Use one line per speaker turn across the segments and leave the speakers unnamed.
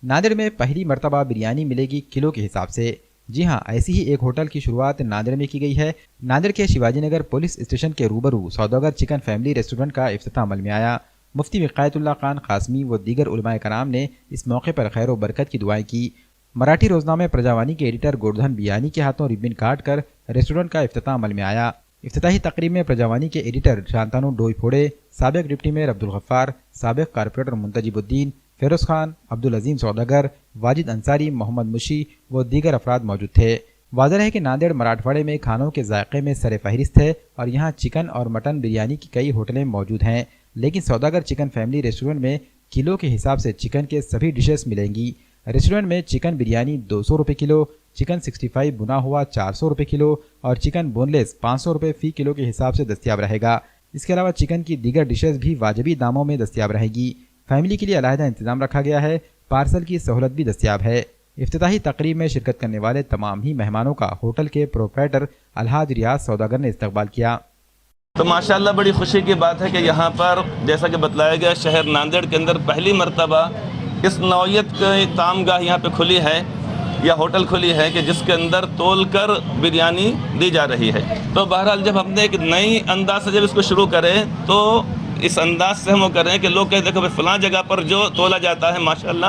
نادر میں پہلی مرتبہ بریانی ملے گی کلو کے حساب سے۔ جی ہاں، ایسی ہی ایک ہوٹل کی شروعات نادر میں کی گئی ہے۔ نادر کے شیواجی نگر پولیس اسٹیشن کے روبرو سوداگر چکن فیملی ریسٹورنٹ کا افتتاح عمل میں آیا۔ مفتی وقایت اللہ خان قاسمی و دیگر علماء کرام نے اس موقع پر خیر و برکت کی دعائیں کی۔ مراٹھی روزنامے پرجاوانی کے ایڈیٹر گوردھن بیانی کے ہاتھوں ربن کاٹ کر ریسٹورنٹ کا افتتاح عمل میں آیا۔ افتتاحی تقریب میں پرجاوانی کے ایڈیٹر شانتانو ڈوئی پھوڑے، سابق ڈپٹی میئر عبدالغفار، سابق کارپوریٹر منتجب الدین، فیروز خان، عبدالعظیم سوداگر، واجد انصاری، محمد مشی و دیگر افراد موجود تھے۔ واضح ہے کہ ناندیڑ مراٹھواڑے میں کھانوں کے ذائقے میں سر فہرست ہے اور یہاں چکن اور مٹن بریانی کی کئی ہوٹلیں موجود ہیں، لیکن سوداگر چکن فیملی ریسٹورنٹ میں کلو کے حساب سے چکن کے سبھی ڈشز ملیں گی۔ ریسٹورنٹ میں چکن بریانی 200 روپے کلو، چکن 65 بنا ہوا 400 روپے کلو اور چکن بون لیس 500 روپے فی کلو کے حساب سے دستیاب رہے گا۔ اس کے علاوہ چکن کی دیگر ڈشز بھی واجبی داموں میں دستیاب رہے گی۔ فیملی کے لیے علیحدہ انتظام رکھا گیا ہے، پارسل کی سہولت بھی دستیاب ہے۔ افتتاحی تقریب میں شرکت کرنے والے تمام ہی مہمانوں کا ہوٹل کے پروپرائٹر الحاج ریاض سوداگر نے استقبال کیا۔
تو ماشاءاللہ بڑی خوشی کی بات ہے کہ یہاں پر جیسا کہ بتلایا گیا شہر ناندیڑ کے اندر پہلی مرتبہ اس نوعیت کی تامگاہ یہاں پہ کھلی ہے یا ہوٹل کھلی ہے کہ جس کے اندر تول کر بریانی دی جا رہی ہے۔ تو بہرحال جب ہم نے ایک نئی انداز سے جب اس کو شروع کریں تو اس انداز سے ہم وہ کریں کہ لوگ کہتے ہیں کہ فلاں جگہ پر جو تولا جاتا ہے ماشاءاللہ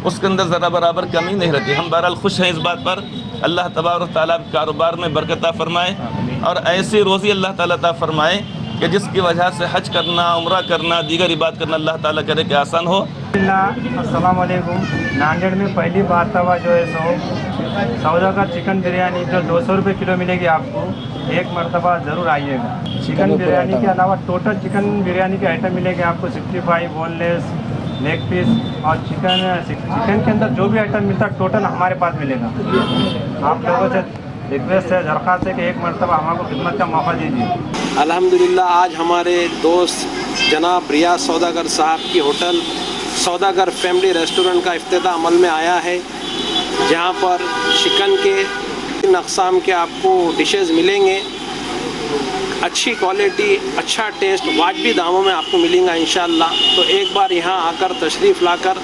اس کے اندر ذرا برابر کمی نہیں رہتی۔ ہم بہرحال خوش ہیں اس بات پر۔ اللہ تبارک و تعالیٰ کاروبار میں برکت عطا فرمائے اور ایسی روزی اللہ تعالیٰ عطا فرمائے کہ جس کی وجہ سے حج کرنا، عمرہ کرنا، دیگر عبادت کرنا اللہ تعالیٰ کرے کہ آسان ہو۔
السلام علیکم۔ ناندیڑ میں پہلی مرتبہ جو ہے سوداگر چکن بریانی جو 200 روپے کلو ملے گی آپ کو، ایک مرتبہ ضرور آئیے گا۔ چکن بریانی کے علاوہ ٹوٹل چکن بریانی کے آئٹم ملے گے آپ کو 65 بون لیس، لیگ پیس اور چکن کے اندر جو بھی آئٹم ملتا ہے ٹوٹل ہمارے پاس ملے گا۔ آپ لوگوں سے ریکویسٹ ہے، درخواست ہے کہ ایک مرتبہ ہمارے کو خدمت کا موقع دیجیے۔
الحمدللہ آج ہمارے دوست جناب ریاض سوداگر صاحب کی ہوٹل سوداگر فیملی ریسٹورنٹ کا افتتاح عمل میں آیا ہے، جہاں پر چکن کے ان اقسام کے آپ کو ڈشز ملیں گے، اچھی کوالٹی، اچھا ٹیسٹ، واجبی داموں میں آپ کو ملیں گا انشاءاللہ۔ تو ایک بار یہاں آ کر تشریف لا کر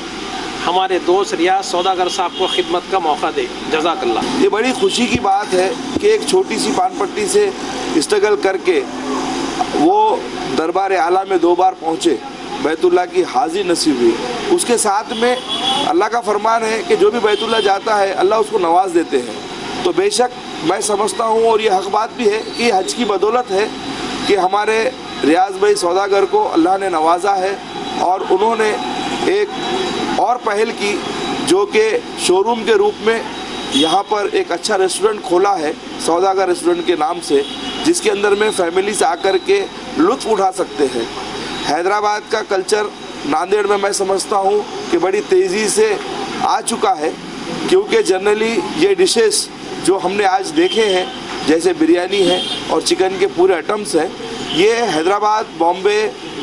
ہمارے دوست ریاض سوداگر صاحب کو خدمت کا موقع دے۔ جزاک اللہ۔
یہ بڑی خوشی کی بات ہے کہ ایک چھوٹی سی پان پٹی سے اسٹرگل کر کے وہ دربار اعلیٰ میں 2 بار پہنچے، بیت اللہ کی حاضری نصیب ہوئی۔ اس کے ساتھ میں اللہ کا فرمان ہے کہ جو بھی بیت اللہ جاتا ہے اللہ اس کو نواز دیتے ہیں۔ تو بے شک میں سمجھتا ہوں اور یہ حق بات بھی ہے کہ یہ حج کی بدولت ہے کہ ہمارے ریاض بھائی سوداگر کو اللہ نے نوازا ہے اور انہوں نے ایک اور پہل کی جو کہ شو روم کے روپ میں یہاں پر ایک اچھا ریسٹورنٹ کھولا ہے سوداگر ریسٹورنٹ کے نام سے، جس کے اندر میں فیملی سے آ کر کے لطف اٹھا سکتے ہیں۔ حیدرآباد کا کلچر ناندیڑ میں سمجھتا ہوں کہ بڑی تیزی سے آ چکا ہے، کیونکہ جنرلی یہ ڈشز جو ہم نے آج دیکھے ہیں جیسے بریانی ہے اور چکن کے پورے آئٹمس ہیں، یہ حیدرآباد، بامبے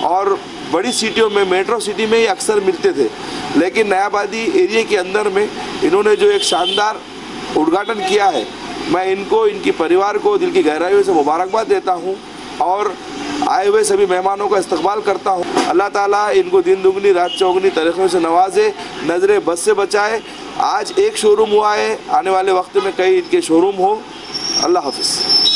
اور بڑی سٹیوں میں، میٹرو سٹی میں یہ اکثر ملتے تھے، لیکن نیا آبادی ایریے کے اندر میں انہوں نے جو ایک شاندار اُدگھاٹن کیا ہے، میں ان کو، ان کی پریوار کو دل کی گہرائیوں سے مبارکباد دیتا ہوں اور آئے ہوئے سبھی مہمانوں کا استقبال کرتا ہوں۔ اللہ تعالیٰ ان کو دن دگنی رات چوگنی طریقوں سے نوازے، نظر بد سے بچائے۔ آج ایک شو روم ہوا ہے، آنے والے وقت میں کئی ان کے شو روم ہوں۔ اللہ حافظ۔